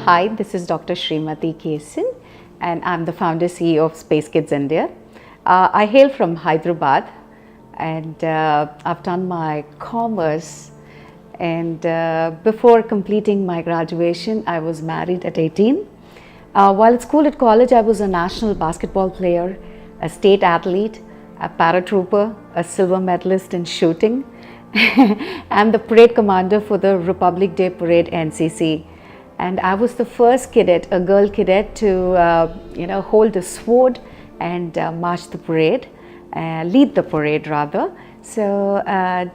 Hi, this is Dr. Srimati Kesan, and I'm the founder CEO of Space Kidz India. I hail from Hyderabad, and I've done my commerce. And before completing my graduation, I was married at 18. While at school, at college, I was a national basketball player, a state athlete, a paratrooper, a silver medalist in shooting, and the parade commander for the Republic Day Parade NCC. And I was the first cadet, a girl cadet, to hold a sword and march the parade, lead the parade rather. So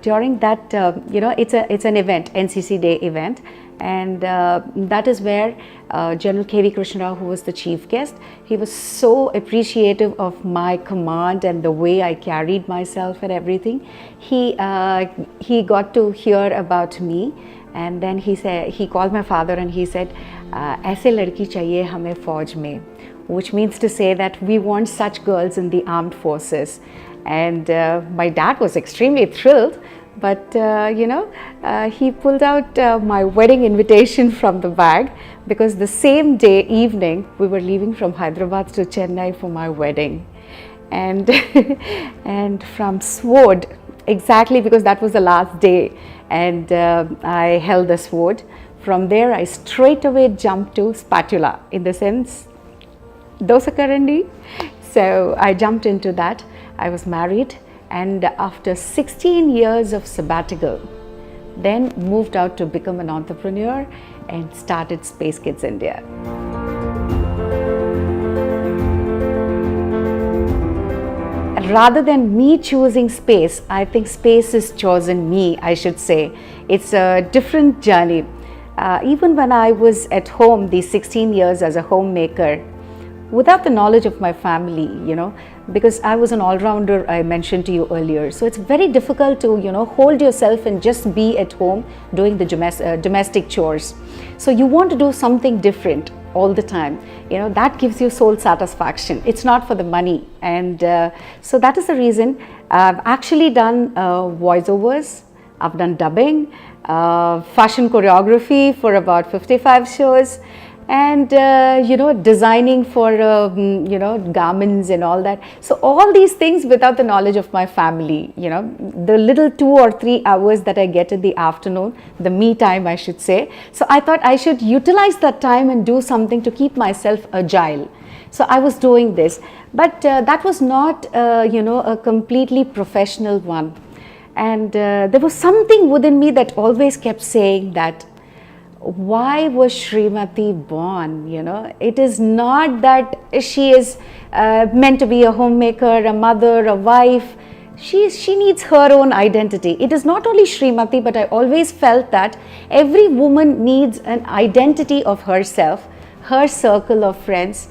during that, it's an event, NCC Day event, and that is where General K.V. Krishna Rao, who was the chief guest, he was so appreciative of my command and the way I carried myself and everything. He got to hear about me. And then he called my father and he said, "Aise ladki chahiye hame fauj mein," which means to say that we want such girls in the armed forces. And my dad was extremely thrilled, but he pulled out my wedding invitation from the bag, because the same day evening we were leaving from Hyderabad to Chennai for my wedding. And and from sword, exactly, because that was the last day, and I held the sword. From there I straight away jumped to spatula, in the sense dosa karandi. So I jumped into that. I was married, and after 16 years of sabbatical, then moved out to become an entrepreneur and started Space Kidz India. Rather than me choosing space, I think space has chosen me, I should say. It's a different journey. Even when I was at home these 16 years as a homemaker, without the knowledge of my family, because I was an all-rounder, I mentioned to you earlier. So it's very difficult to, hold yourself and just be at home doing the domestic chores. So you want to do something different all the time. That gives you soul satisfaction. It's not for the money. And so that is the reason I've actually done voiceovers, I've done dubbing, fashion choreography for about 55 shows, and designing for garments and all that. So all these things without the knowledge of my family. The little 2 or 3 hours that I get in the afternoon, the me time, I should say. So I thought I should utilize that time and do something to keep myself agile. So I was doing this, but that was not a completely professional one. And there was something within me that always kept saying that, why was Srimati born? It is not that she is meant to be a homemaker, a mother, a wife. She needs her own identity. It is not only Srimati, but I always felt that every woman needs an identity of herself, her circle of friends,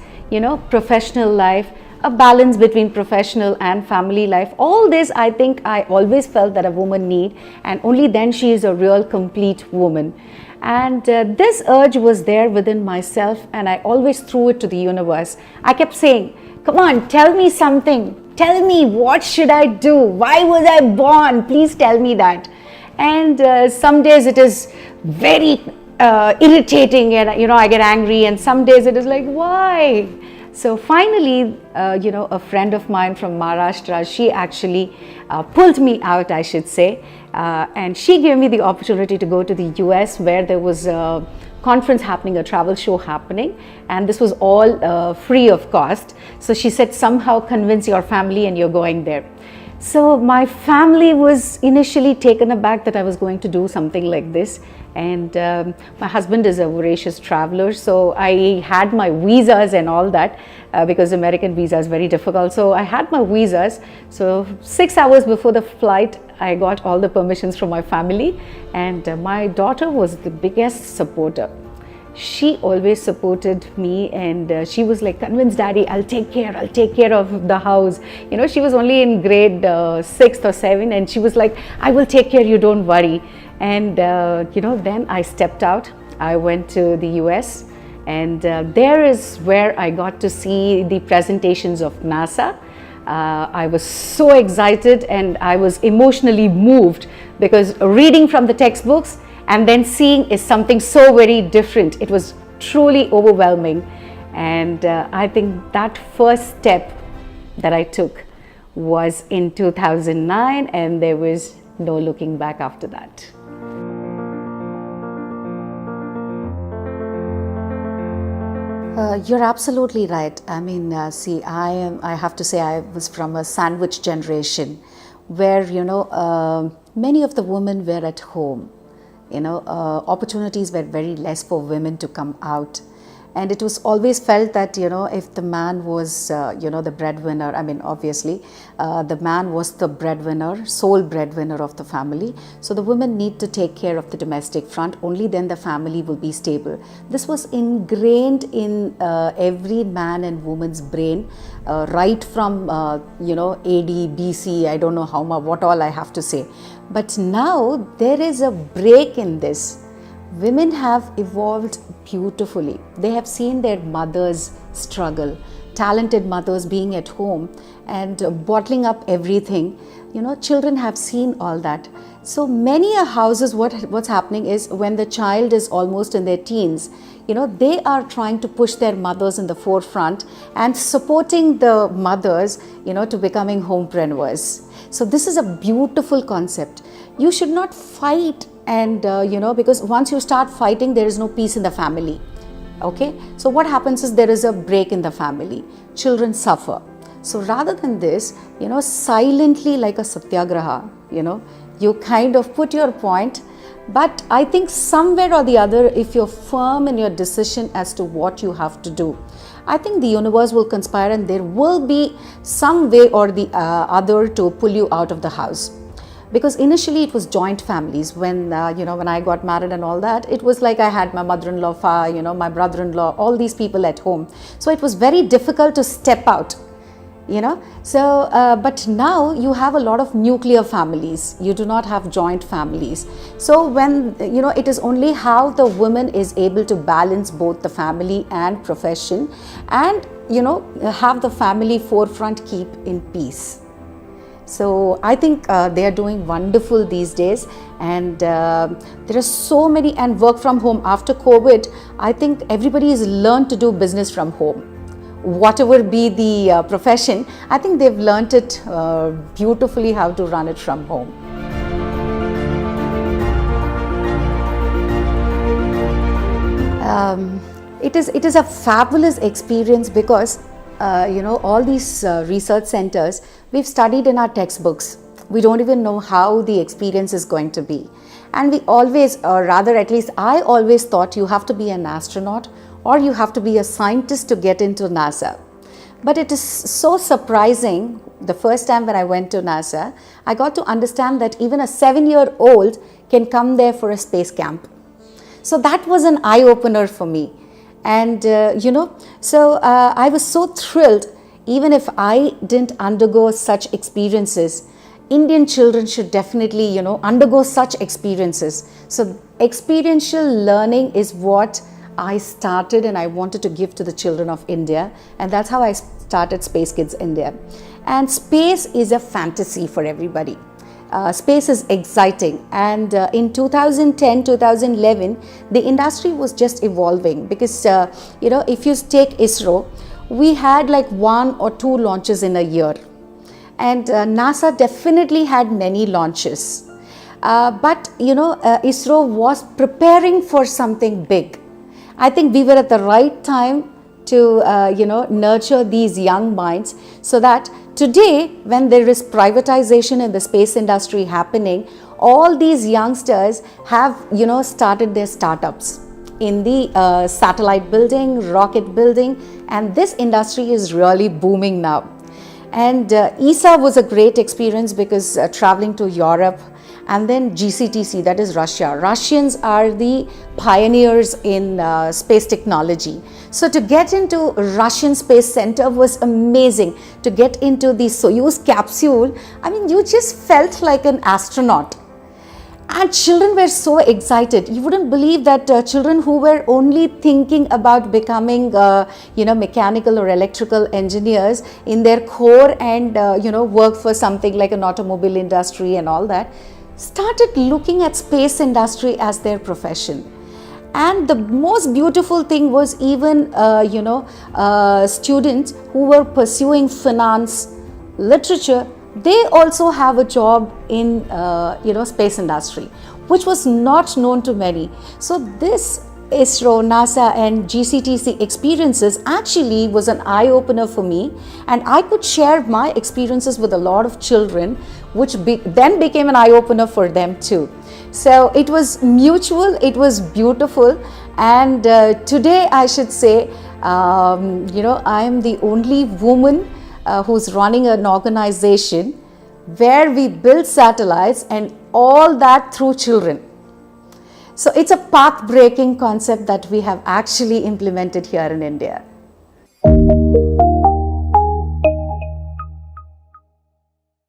professional life, a balance between professional and family life. All this, I think, I always felt that a woman needs, and only then she is a real complete woman. And this urge was there within myself, and I always threw it to the universe. I kept saying, "Come on, tell me something. Tell me, what should I do? Why was I born? Please tell me that." And some days it is very irritating, and I get angry, and some days it is like, why? So finally, a friend of mine from Maharashtra, she actually pulled me out, I should say, and she gave me the opportunity to go to the US, where there was a conference happening, a travel show happening, and this was all free of cost. So she said, somehow convince your family and you're going there. So my family was initially taken aback that I was going to do something like this. And my husband is a voracious traveler, so I had my visas and all that, because American visa is very difficult. So I had my visas. So 6 hours before the flight, I got all the permissions from my family, and my daughter was the biggest supporter. She always supported me, and she was like, "Convince daddy, I'll take care of the house." She was only in grade 6th or 7th, and she was like, "I will take care, you don't worry." And then I stepped out. I went to the US, and there is where I got to see the presentations of NASA. I was so excited, and I was emotionally moved, because reading from the textbooks and then seeing is something so very different. It was truly overwhelming. And I think that first step that I took was in 2009, and there was no looking back after that. You're absolutely right. I mean, see, I have to say, I was from a sandwich generation where, many of the women were at home. Opportunities were very less for women to come out. And it was always felt that, if the man was, the breadwinner, I mean, obviously, the man was the breadwinner, sole breadwinner of the family. So the women need to take care of the domestic front, only then the family will be stable. This was ingrained in every man and woman's brain, right from, AD, BC, I don't know what all I have to say. But now there is a break in this. Women have evolved beautifully. They have seen their mothers struggle, talented mothers being at home and bottling up everything. Children have seen all that. So many houses, what's happening is when the child is almost in their teens, they are trying to push their mothers in the forefront and supporting the mothers, to becoming homepreneurs. So this is a beautiful concept. You should not fight. And, because once you start fighting, there is no peace in the family. Okay. So what happens is there is a break in the family. Children suffer. So rather than this, silently like a satyagraha, you kind of put your point. But I think somewhere or the other, if you're firm in your decision as to what you have to do, I think the universe will conspire and there will be some way or the other to pull you out of the house. Because initially it was joint families. When when I got married and all that, it was like I had my mother-in-law, my brother-in-law, all these people at home. So it was very difficult to step out, So, but now you have a lot of nuclear families. You do not have joint families. So when, it is only how the woman is able to balance both the family and profession and, have the family forefront keep in peace. So I think they are doing wonderful these days, and there are so many, and work from home after COVID. I think everybody has learned to do business from home. Whatever be the profession, I think they've learned it beautifully how to run it from home. It is a fabulous experience because all these research centers, we've studied in our textbooks. We don't even know how the experience is going to be. And we always, or rather at least I always thought you have to be an astronaut or you have to be a scientist to get into NASA. But it is so surprising, the first time when I went to NASA, I got to understand that even a 7-year-old can come there for a space camp. So that was an eye-opener for me. And, I was so thrilled. Even if I didn't undergo such experiences, Indian children should definitely, undergo such experiences. So experiential learning is what I started and I wanted to give to the children of India. And that's how I started Space Kidz India. And space is a fantasy for everybody. Space is exciting, and in 2010, 2011, the industry was just evolving because, if you take ISRO, we had like 1 or 2 launches in a year, and NASA definitely had many launches. But, ISRO was preparing for something big. I think we were at the right time to, nurture these young minds so that today, when there is privatization in the space industry happening, all these youngsters have, started their startups in the satellite building, rocket building, and this industry is really booming now. And ESA was a great experience because traveling to Europe, and then GCTC, that is Russia. Russians are the pioneers in space technology. So to get into Russian Space Center was amazing. To get into the Soyuz capsule, I mean, you just felt like an astronaut. And children were so excited. You wouldn't believe that children who were only thinking about becoming, mechanical or electrical engineers in their core and, work for something like an automobile industry and all that, started looking at space industry as their profession. And the most beautiful thing was even, students who were pursuing finance, literature, they also have a job in, space industry, which was not known to many. So this ISRO, NASA and GCTC experiences actually was an eye-opener for me, and I could share my experiences with a lot of children, which then became an eye-opener for them too. So it was mutual, it was beautiful, and today I should say, I am the only woman who's running an organization where we build satellites, and all that through children. So it's a path-breaking concept that we have actually implemented here in India.